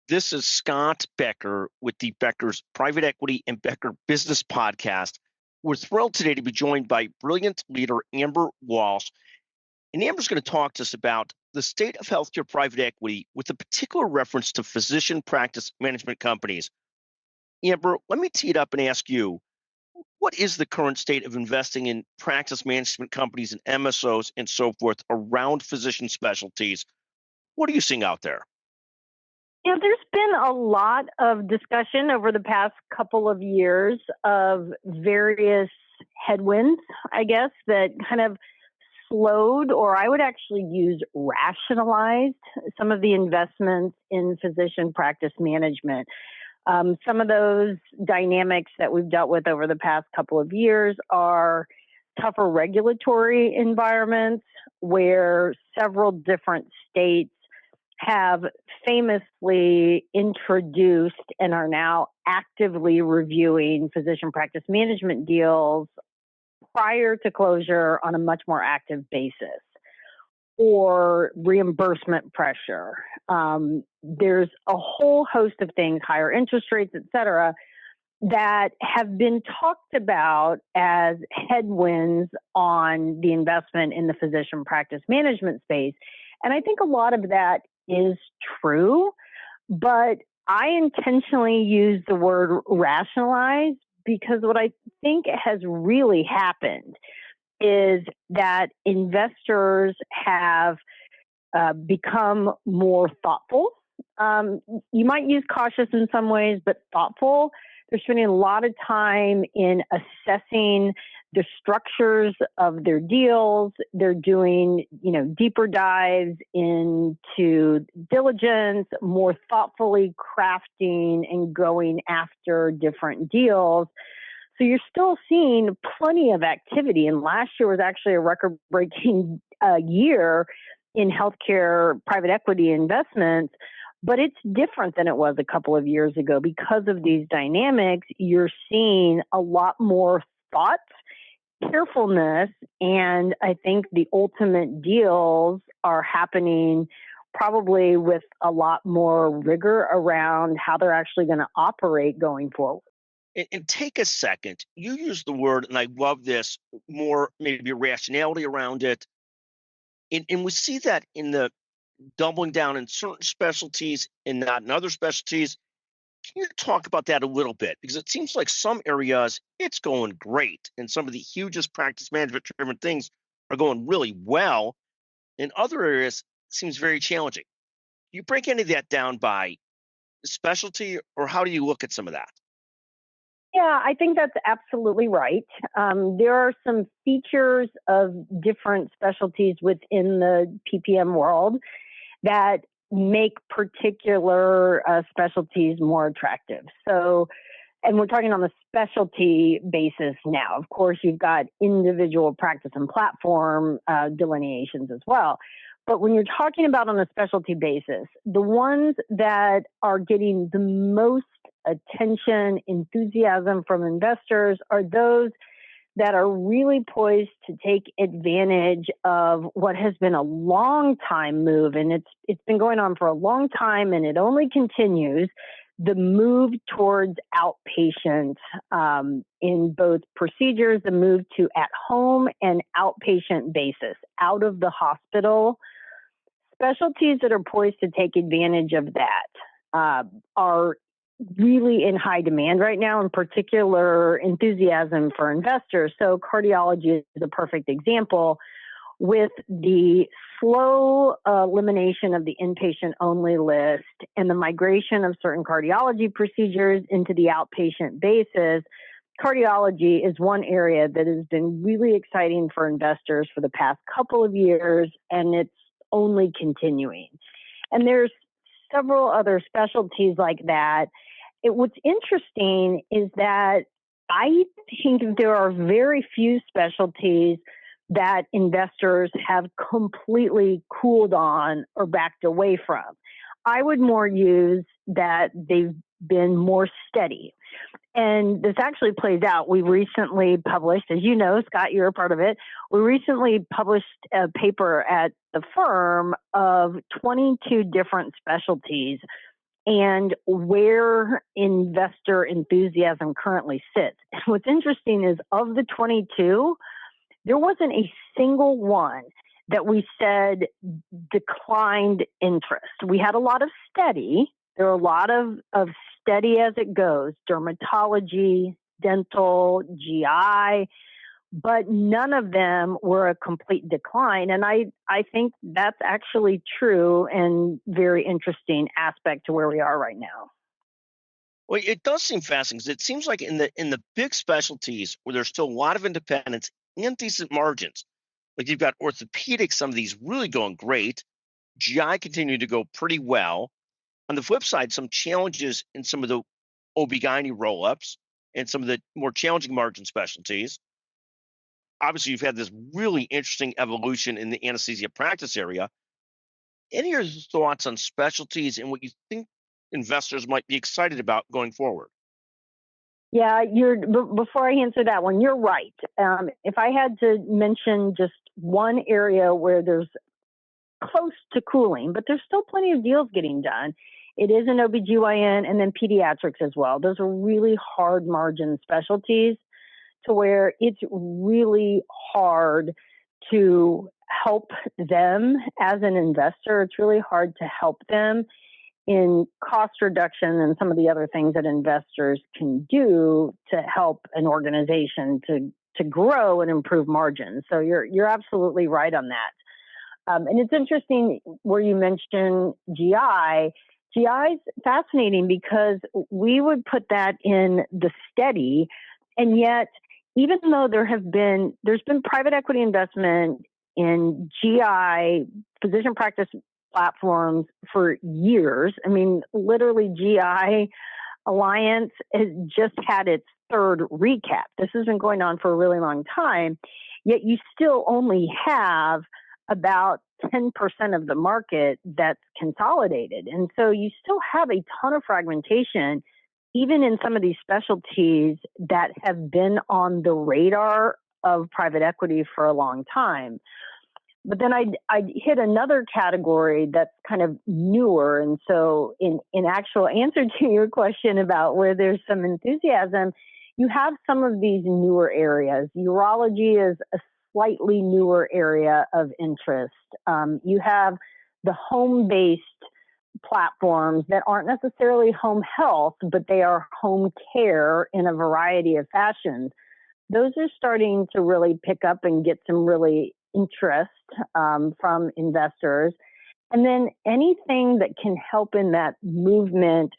This is Scott Becker with the Becker's Private Equity and Becker Business Podcast. We're thrilled today to be joined by brilliant leader Amber Walsh. And Amber's going to talk to us about the state of healthcare private equity with a particular reference to physician practice management companies. Amber, let me tee it up and ask you, what is the current state of investing in practice management companies and MSOs and so forth around physician specialties? What are you seeing out there? Yeah, there's been a lot of discussion over the past couple of years of various headwinds, I guess, that kind of slowed, or I would actually use rationalized, some of the investments in physician practice management. Some of those dynamics that we've dealt with over the past couple of years are tougher regulatory environments where several different states have famously introduced and are now actively reviewing physician practice management deals prior to closure on a much more active basis, or reimbursement pressure. There's a whole host of things, higher interest rates, et cetera, that have been talked about as headwinds on the investment in the physician practice management space. And I think a lot of that is true, but I intentionally use the word rationalize because what I think has really happened is that investors have become more thoughtful. You might use cautious in some ways, but thoughtful. They're spending a lot of time in assessing the structures of their deals. They're doing, deeper dives into diligence, more thoughtfully crafting and going after different deals. So you're still seeing plenty of activity. And last year was actually a record-breaking year in healthcare private equity investments. But it's different than it was a couple of years ago. Because of these dynamics, you're seeing a lot more thought, carefulness, and I think the ultimate deals are happening probably with a lot more rigor around how they're actually going to operate going forward. And take a second. You use the word, and I love this, more maybe rationality around it. And we see that in the doubling down in certain specialties and not in other specialties. Can you talk about that a little bit? Because it seems like some areas it's going great, and some of the hugest practice management driven things are going really well. In other areas, it seems very challenging. Do you break any of that down by specialty, or how do you look at some of that? Yeah, I think that's absolutely right. There are some features of different specialties within the PPM world that make particular specialties more attractive. So, and we're talking on the specialty basis now. Of course, you've got individual practice and platform delineations as well. But when you're talking about on a specialty basis, the ones that are getting the most attention, enthusiasm from investors are those that are really poised to take advantage of what has been a long time move. And it's been going on for a long time, and it only continues, the move towards outpatient in both procedures, the move to at home and outpatient basis, out of the hospital. Specialties that are poised to take advantage of that are really in high demand right now, in particular enthusiasm for investors. So cardiology is a perfect example, with the slow elimination of the inpatient only list and the migration of certain cardiology procedures into the outpatient basis. Cardiology is one area that has been really exciting for investors for the past couple of years, and it's only continuing. And there's several other specialties like that. What's interesting is that I think there are very few specialties that investors have completely cooled on or backed away from. I would more use that they've been more steady. And this actually plays out. We recently published, as you know, Scott, you're a part of it. We recently published a paper at the firm of 22 different specialties and where investor enthusiasm currently sits. And what's interesting is of the 22, there wasn't a single one that we said declined interest. We had a lot of steady. There are a lot of steady as it goes, dermatology, dental, GI, but none of them were a complete decline. And I think that's actually true and very interesting aspect to where we are right now. Well, it does seem fascinating because it seems like in the big specialties where there's still a lot of independence and decent margins, like you've got orthopedics, some of these really going great, GI continue to go pretty well. On the flip side, some challenges in some of the OB/GYN roll-ups and some of the more challenging margin specialties. Obviously, you've had this really interesting evolution in the anesthesia practice area. Any of your thoughts on specialties and what you think investors might be excited about going forward? Yeah, before I answer that one, you're right. If I had to mention just one area where there's close to cooling, but there's still plenty of deals getting done, it is an OB/GYN and then pediatrics as well. Those are really hard margin specialties to where it's really hard to help them as an investor. It's really hard to help them in cost reduction and some of the other things that investors can do to help an organization to grow and improve margins. So you're absolutely right on that. And it's interesting where you mentioned GI. GI is fascinating because we would put that in the steady, and yet even though there's been private equity investment in GI physician practice platforms for years. I mean, literally GI Alliance has just had its third recap. This has been going on for a really long time, yet you still only have about 10% of the market that's consolidated. And so you still have a ton of fragmentation, even in some of these specialties that have been on the radar of private equity for a long time. But then I'd hit another category that's kind of newer. And so in actual answer to your question about where there's some enthusiasm, you have some of these newer areas. Urology is a slightly newer area of interest. You have the home-based platforms that aren't necessarily home health, but they are home care in a variety of fashions. Those are starting to really pick up and get some really interest from investors. And then anything that can help in that movement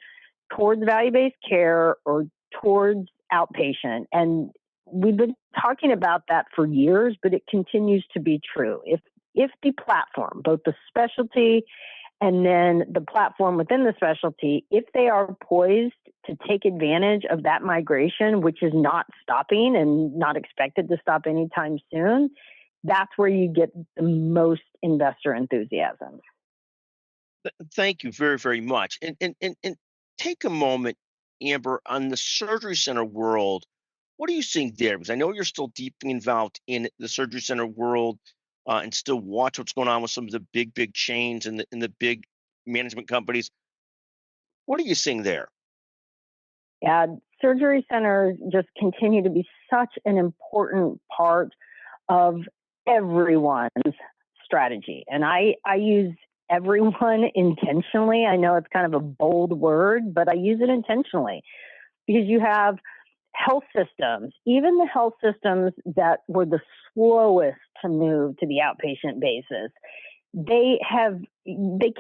towards value-based care or towards outpatient. And we've been talking about that for years, but it continues to be true. If the platform, both the specialty and then the platform within the specialty, if they are poised to take advantage of that migration, which is not stopping and not expected to stop anytime soon, that's where you get the most investor enthusiasm. Thank you very, very much. And take a moment, Amber, on the surgery center world. What are you seeing there? Because I know you're still deeply involved in the surgery center world and still watch what's going on with some of the big chains and the big management companies. What are you seeing there? Yeah, surgery centers just continue to be such an important part of everyone's strategy. And I use everyone intentionally. I know it's kind of a bold word, but I use it intentionally because you have health systems, even the health systems that were the slowest to move to the outpatient basis. They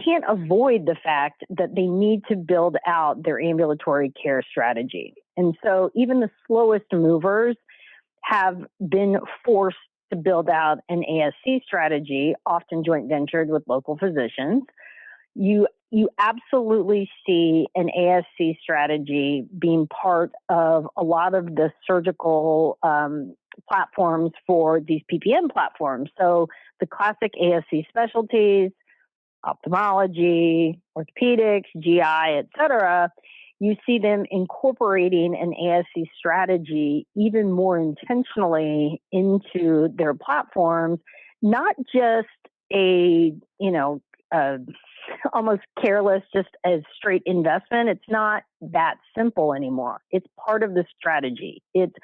can't avoid the fact that they need to build out their ambulatory care strategy. And so even the slowest movers have been forced to build out an ASC strategy, often joint ventured with local physicians. You absolutely see an ASC strategy being part of a lot of the surgical platforms for these PPM platforms. So the classic ASC specialties, ophthalmology, orthopedics, GI, et cetera, you see them incorporating an ASC strategy even more intentionally into their platforms, not just a almost careless, just as straight investment. It's not that simple anymore. It's part of the strategy. It's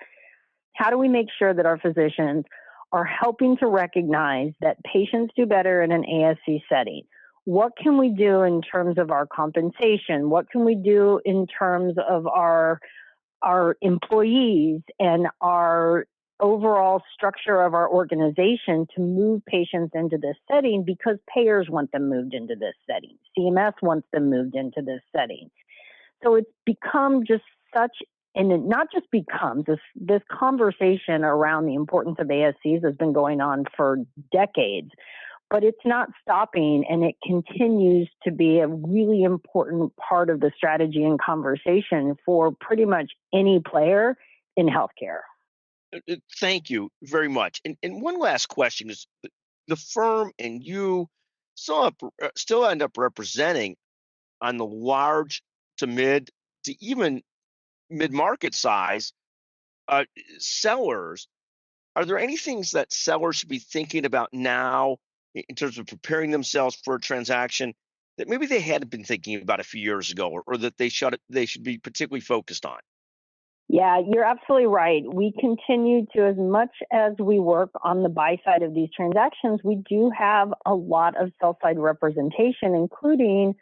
how do we make sure that our physicians are helping to recognize that patients do better in an ASC setting? What can we do in terms of our compensation? What can we do in terms of our employees and our overall structure of our organization to move patients into this setting, because payers want them moved into this setting. CMS wants them moved into this setting. So it's become just such, and it not just becomes, this conversation around the importance of ASCs has been going on for decades, but it's not stopping, and it continues to be a really important part of the strategy and conversation for pretty much any player in healthcare. Thank you very much. And one last question is, the firm and you still end up representing on the large to mid to even mid-market size sellers. Are there any things that sellers should be thinking about now in terms of preparing themselves for a transaction that maybe they hadn't been thinking about a few years ago, or that they should be particularly focused on? Yeah, you're absolutely right. We continue to, as much as we work on the buy side of these transactions, we do have a lot of sell side representation, including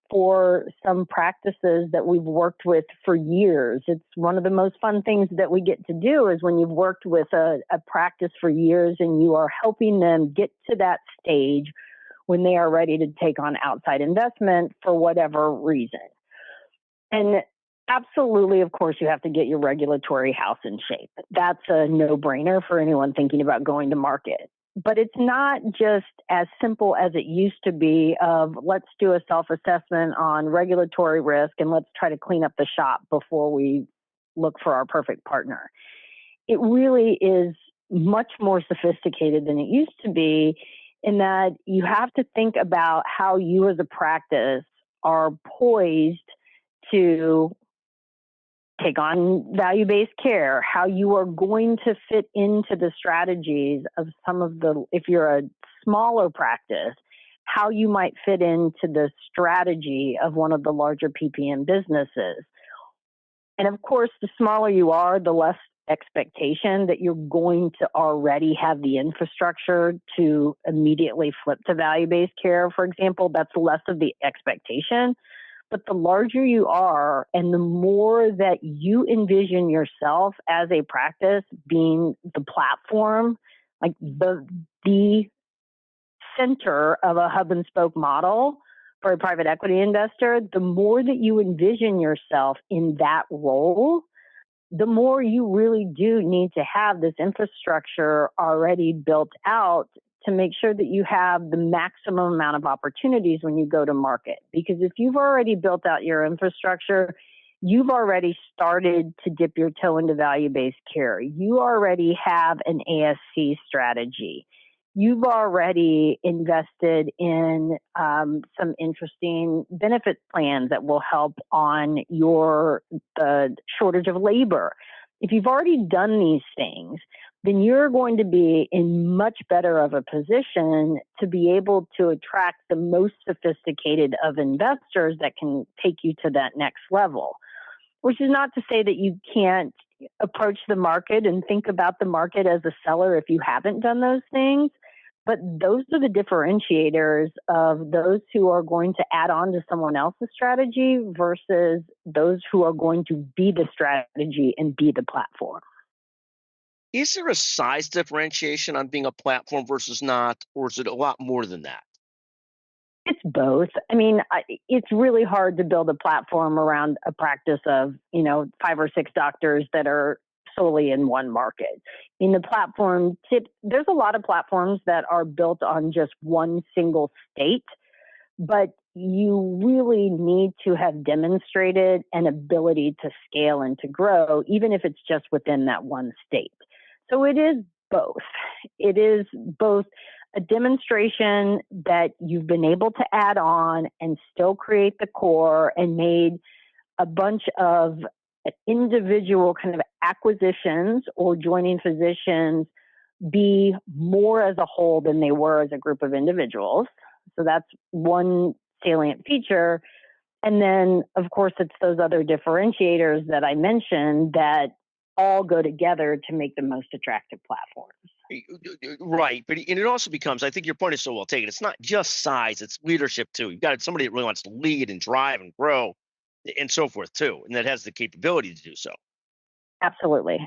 for some practices that we've worked with for years. It's one of the most fun things that we get to do is when you've worked with a practice for years and you are helping them get to that stage when they are ready to take on outside investment for whatever reason. And absolutely, of course, you have to get your regulatory house in shape. That's a no-brainer for anyone thinking about going to market. But it's not just as simple as it used to be of let's do a self-assessment on regulatory risk and let's try to clean up the shop before we look for our perfect partner. It really is much more sophisticated than it used to be, in that you have to think about how you as a practice are poised to take on value-based care, how you are going to fit into the strategies of some of the, if you're a smaller practice, how you might fit into the strategy of one of the larger PPM businesses. And of course, the smaller you are, the less expectation that you're going to already have the infrastructure to immediately flip to value-based care, for example. That's less of the expectation. But the larger you are and the more that you envision yourself as a practice being the platform, like the center of a hub and spoke model for a private equity investor, the more that you envision yourself in that role, the more you really do need to have this infrastructure already built out to make sure that you have the maximum amount of opportunities when you go to market. Because if you've already built out your infrastructure, you've already started to dip your toe into value-based care. You already have an ASC strategy. You've already invested in some interesting benefit plans that will help on the shortage of labor. If you've already done these things, then you're going to be in much better of a position to be able to attract the most sophisticated of investors that can take you to that next level. Which is not to say that you can't approach the market and think about the market as a seller if you haven't done those things. But those are the differentiators of those who are going to add on to someone else's strategy versus those who are going to be the strategy and be the platform. Is there a size differentiation on being a platform versus not, or is it a lot more than that? It's both. I mean, it's really hard to build a platform around a practice of, 5 or 6 doctors that are solely in one market. In the platform, there's a lot of platforms that are built on just one single state, but you really need to have demonstrated an ability to scale and to grow, even if it's just within that one state. So it is both. It is both a demonstration that you've been able to add on and still create the core and made a bunch of individual kind of acquisitions or joining physicians be more as a whole than they were as a group of individuals. So that's one salient feature. And then, of course, it's those other differentiators that I mentioned that all go together to make the most attractive platforms. Right. But and it also becomes, I think your point is so well taken. It's not just size, it's leadership too. You've got somebody that really wants to lead and drive and grow and so forth too. And that has the capability to do so. Absolutely.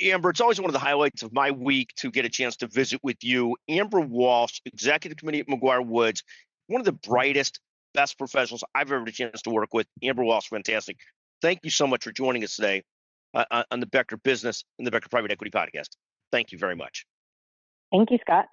Amber, it's always one of the highlights of my week to get a chance to visit with you. Amber Walsh, Executive Committee at McGuireWoods, one of the brightest, best professionals I've ever had a chance to work with. Amber Walsh, fantastic. Thank you so much for joining us today on the Becker Business and the Becker Private Equity Podcast. Thank you very much. Thank you, Scott.